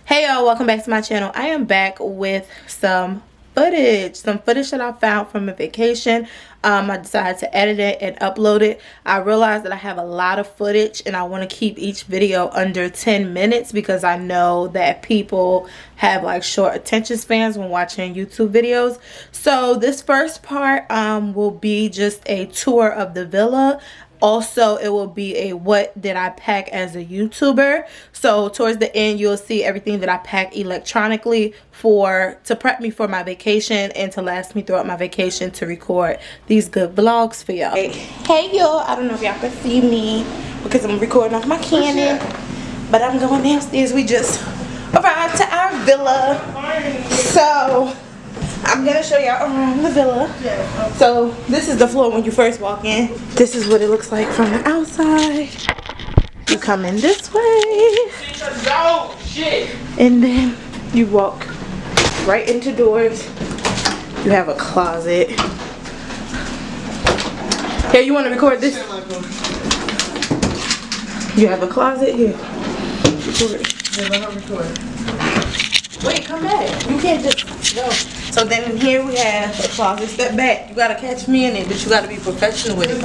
Hey y'all, welcome back to my channel. I am back with some footage that I found from a vacation. I decided to edit it and upload it. I realized that I have a lot of footage and I want to keep each video under 10 minutes because I know that people have like short attention spans when watching YouTube videos. So this first part will be just a tour of the villa. Also, it will be a what did I pack as a YouTuber. So towards the end, you'll see everything that I pack electronically to prep me for my vacation and to last me throughout my vacation to record these good vlogs for y'all. Hey y'all, I don't know if y'all can see me because I'm recording off my Canon, but I'm going downstairs. We just arrived to our villa, so I'm gonna show y'all around the villa. So this is the floor when you first walk in. This is what it looks like from the outside. You come in this way, and then you walk right into doors. You have a closet. Here, you want to record this? You have a closet here. Wait, come back. You can't just go. So then in here we have a closet. Step back. You gotta catch me in it, but you gotta be professional with it.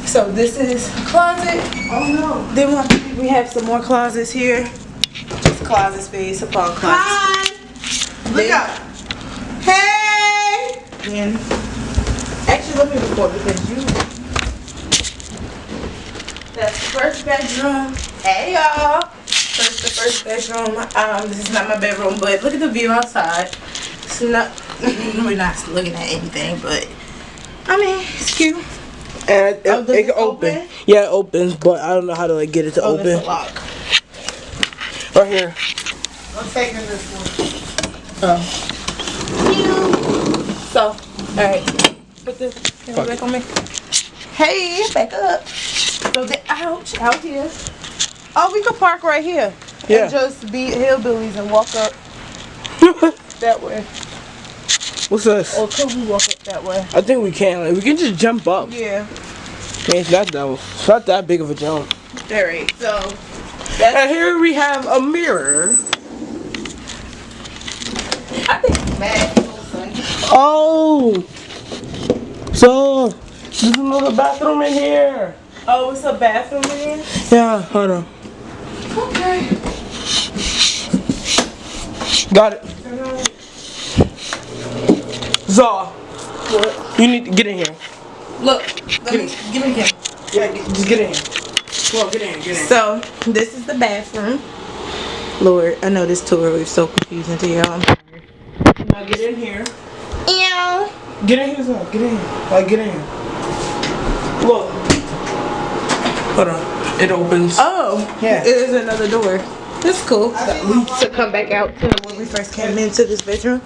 So this is a closet. Oh no. Then we have some more closets here. Just closet space upon closet. Hi. Look out. Hey. And actually, let me record because you. That's the first bedroom. Hey y'all. So it's the first bedroom. This is not my bedroom, but look at the view outside. It's not, we're not looking at anything, but I mean, it's cute. And it can open. Yeah, it opens, but I don't know how to like get it to open. It's a lock. Right here. I'm taking this one. So, alright. Put this back on me. Hey, back up. So the ouch out here. Oh, we could park right here. Yeah. And just be hillbillies and walk up that way. What's this? Or could we walk up that way? I think we can. Like, we can just jump up. Yeah. Okay, it's not that big of a jump. Alright, so and here we have a mirror. I think it's mad. Oh. So there's another bathroom in here. Oh, it's a bathroom in here? Yeah, hold on. Okay. Got it. Zaw. What? You need to get in here. Look, get in here. Yeah, just get in here. Come on, get in here, So, this is the bathroom. Lord, I know this tour was so confusing to y'all. I'm sorry. Now get in here. Ew. Get in here, Zaw. Get in here. Like, get in here. Look. Hold on. It opens. Oh, yeah. It is another door. This is cool. To come back out to when we first came into this bedroom.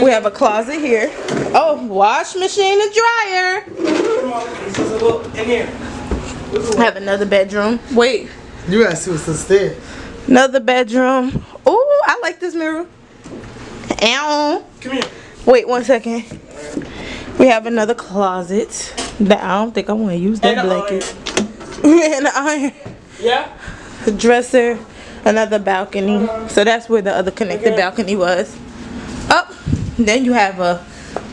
We have a closet here. Oh, wash machine and dryer. Come on, this is a little in here. I have another bedroom. Wait. You gotta see what's upstairs. Another bedroom. Oh, I like this mirror. Ow. Come here. Wait 1 second. We have another closet. That I don't think I want to use that blanket. And the iron. Yeah. The dresser. Another balcony. So that's where the other connected balcony was. Up. Then you have a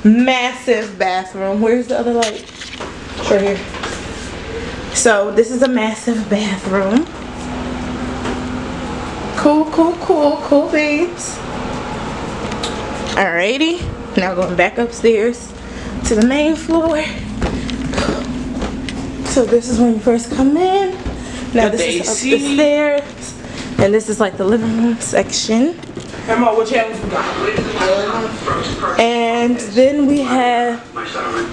massive bathroom. Where's the other light? Right here. So this is a massive bathroom. Cool babes. Alrighty. Now going back upstairs to the main floor. So this is when you first come in. Now this is up the stairs. And this is like the living room section. Emma, what channels we got? And then we have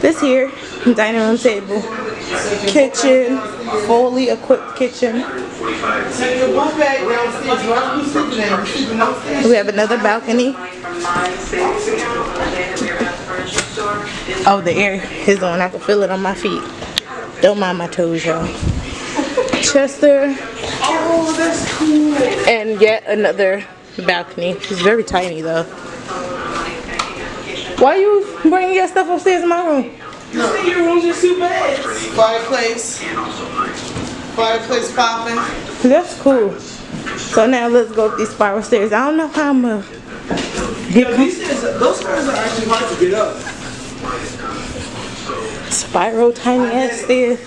this here, dining room table, kitchen, fully equipped kitchen. We have another balcony. Oh, the air is on. I can feel it on my feet. Don't mind my toes, y'all. Chester. Oh, that's cool. And yet another balcony. It's very tiny though. Why you bringing your stuff upstairs in my room? No. Your room's just too bad. Fireplace. Fireplace popping. That's cool. So now let's go up these spiral stairs. I don't know how I'm gonna Those stairs are actually hard to get up. spiral tiny ass stairs.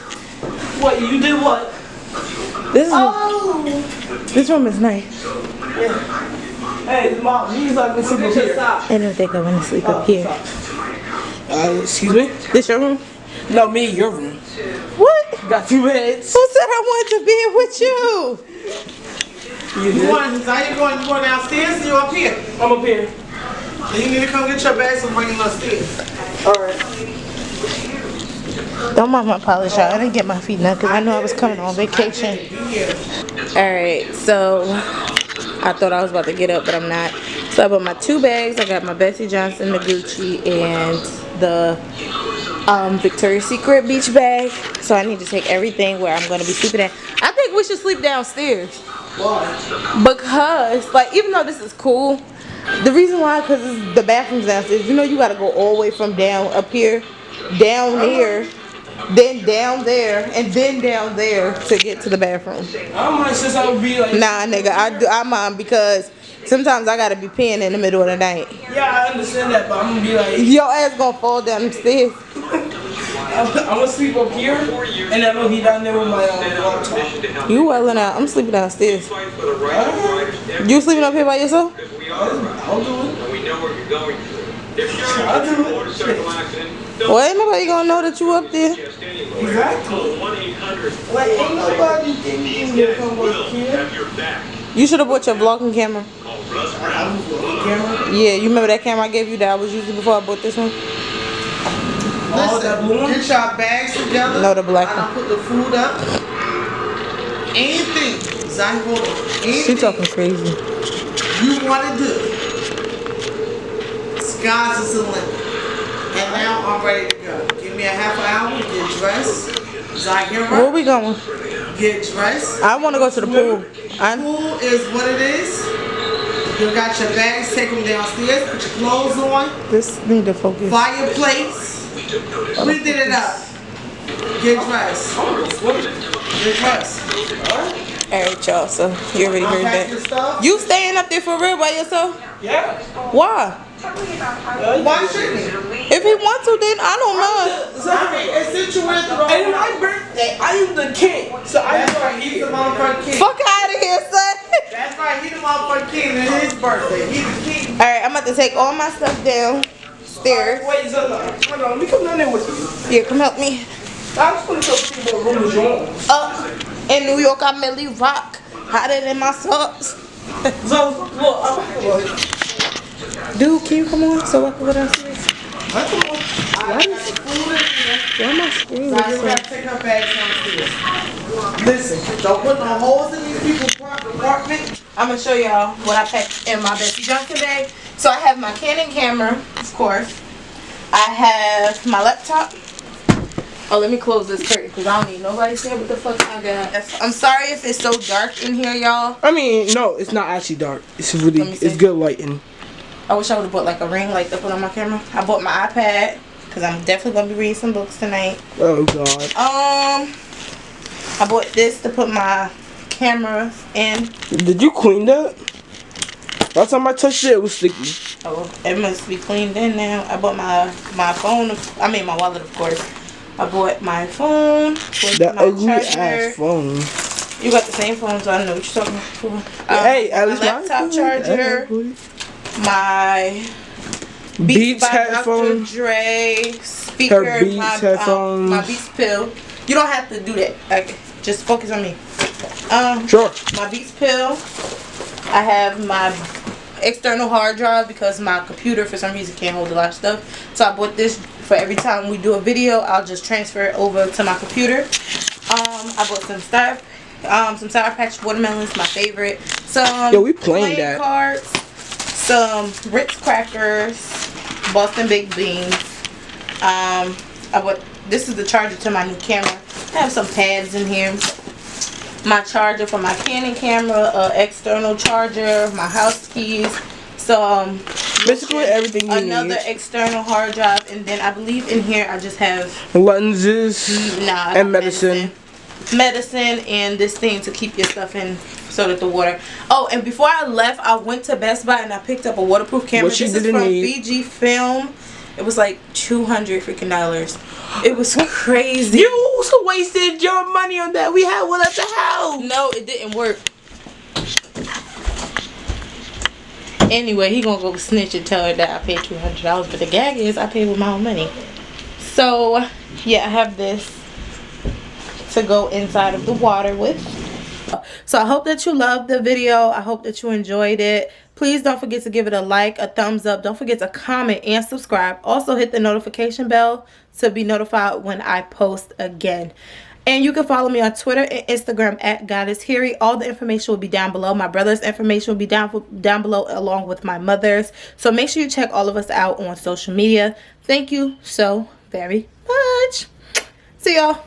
What, you did what? This room is nice. Hey, mom, he's like this up here. I don't think I want to sleep up here. Excuse me? This your room? No, me, your room. What? Got 2 beds. Who said I wanted to be with you? You did? You going downstairs or you up here? I'm up here. Then you need to come get your bags and bring them upstairs. Alright. Don't mind my polish, y'all. I didn't get my feet done because I knew I was coming on vacation. Alright, so I thought I was about to get up, but I'm not. So I bought my 2 bags. I got my Bessie Johnson, the Gucci, and the Victoria's Secret beach bag. So I need to take everything where I'm going to be sleeping at. I think we should sleep downstairs. Why? Because, like, even though this is cool, the reason why, because the bathroom's downstairs. You know you got to go all the way from down up here, down here, then down there, and then down there to get to the bathroom. I don't mind since I would be like. Nah, nigga, I mind because sometimes I got to be peeing in the middle of the night. Yeah, I understand that, but I'm gonna be like. Your ass going to fall down the stairs. I'm gonna sleep up here, and then I'm gonna be down there with my laptop. You welling out. I'm sleeping downstairs. You sleeping up here by yourself? I'll do it. I'll do it. Well, ain't nobody gonna know that you up there. Exactly. Like, ain't nobody thinking you're gonna work here. You should have bought your vlogging camera. Camera. Yeah, you remember that camera I gave you that I was using before I bought this one? Oh, that blue one? Get your bags together. No, the black I one. put the food up. Anything. Zach, hold on. She Anything talking crazy. you want to do. Sky's is the limit. And now I'm ready to go. Give me a half hour, get dressed. Zahira, Where we going? get dressed. I want to go to the pool. Pool is what it is. You got your bags, take them downstairs, put your clothes on. This need to focus. Fireplace. We did it up. Get dressed. Get dressed. Alright, y'all, so you already heard Unpack your that. stuff. You staying up there for real by yourself? Yeah. Why? Why shouldn't he? If he wants to, then I don't mind. I mean, it's situated And my birthday, I am the king. So I That's just right, he's the motherfucking king. Fuck out of here, son. That's right, he's the motherfucking king. It's his birthday. He's the king. Alright, I'm about to take all my stuff downstairs. Wait, so hold on, let me come down there with you. Yeah, come help me. I just want to show people what room is yours. In New York, I merely rock. Hotter than my socks. So, look, Dude, can you come on so I can go downstairs? Why my screen Now you looks gotta take her bags downstairs. Listen, don't put no holes in these people's apartment. I'm gonna show y'all what I packed in my Bessie Johnson bag. So I have my Canon camera, of course. I have my laptop. Oh, let me close this curtain because I don't need nobody to say what the fuck I got. I'm sorry if it's so dark in here, y'all. I mean, no, it's not actually dark. It's really, Let me see. it's good lighting. I wish I would have bought like a ring light to put on my camera. I bought my iPad because I'm definitely gonna be reading some books tonight. Oh God. I bought this to put my camera in. Did you clean that? Last time I touched it, it was sticky. Oh, it must be cleaned in now. I bought my phone. I mean my wallet, of course. I bought my phone. That my ugly charger. ass phone. You got the same phone, so I know what you're talking about. Hey, at my least laptop charger. My Beats by Dr. headphones. Dre speaker. Her Beats headphones. My Beats pill. You don't have to do that. Okay, just focus on me. Sure. My Beats pill. I have my external hard drive because my computer for some reason can't hold a lot of stuff. So I bought this for every time we do a video. I'll just transfer it over to my computer. I bought some stuff. Some Sour Patch watermelons, my favorite. Some Yo, we playing that. cards. Some Ritz crackers. Boston baked beans. I bought. This is the charger to my new camera. I have some pads in here. My charger for my Canon camera, external charger, my house keys, some Basically everything you another need. external hard drive, and then I believe in here I just have Lenses nah, and medicine. medicine and this thing to keep your stuff in so that the water. Oh, and before I left, I went to Best Buy and I picked up a waterproof camera. What you This is didn't from need. Fiji Film. It was like $200 freaking. It was crazy. You also wasted your money on that. We had one at the house. No, it didn't work. Anyway, he gonna go snitch and tell her that I paid $200. But the gag is, I paid with my own money. So yeah, I have this to go inside of the water with. So I hope that you loved the video. I hope that you enjoyed it. Please don't forget to give it a like, a thumbs up. Don't forget to comment and subscribe. Also hit the notification bell to be notified when I post again. And you can follow me on Twitter and Instagram at Goddess Hiri. All the information will be down below. My brother's information will be down below along with my mother's. So make sure you check all of us out on social media. Thank you so very much. See y'all.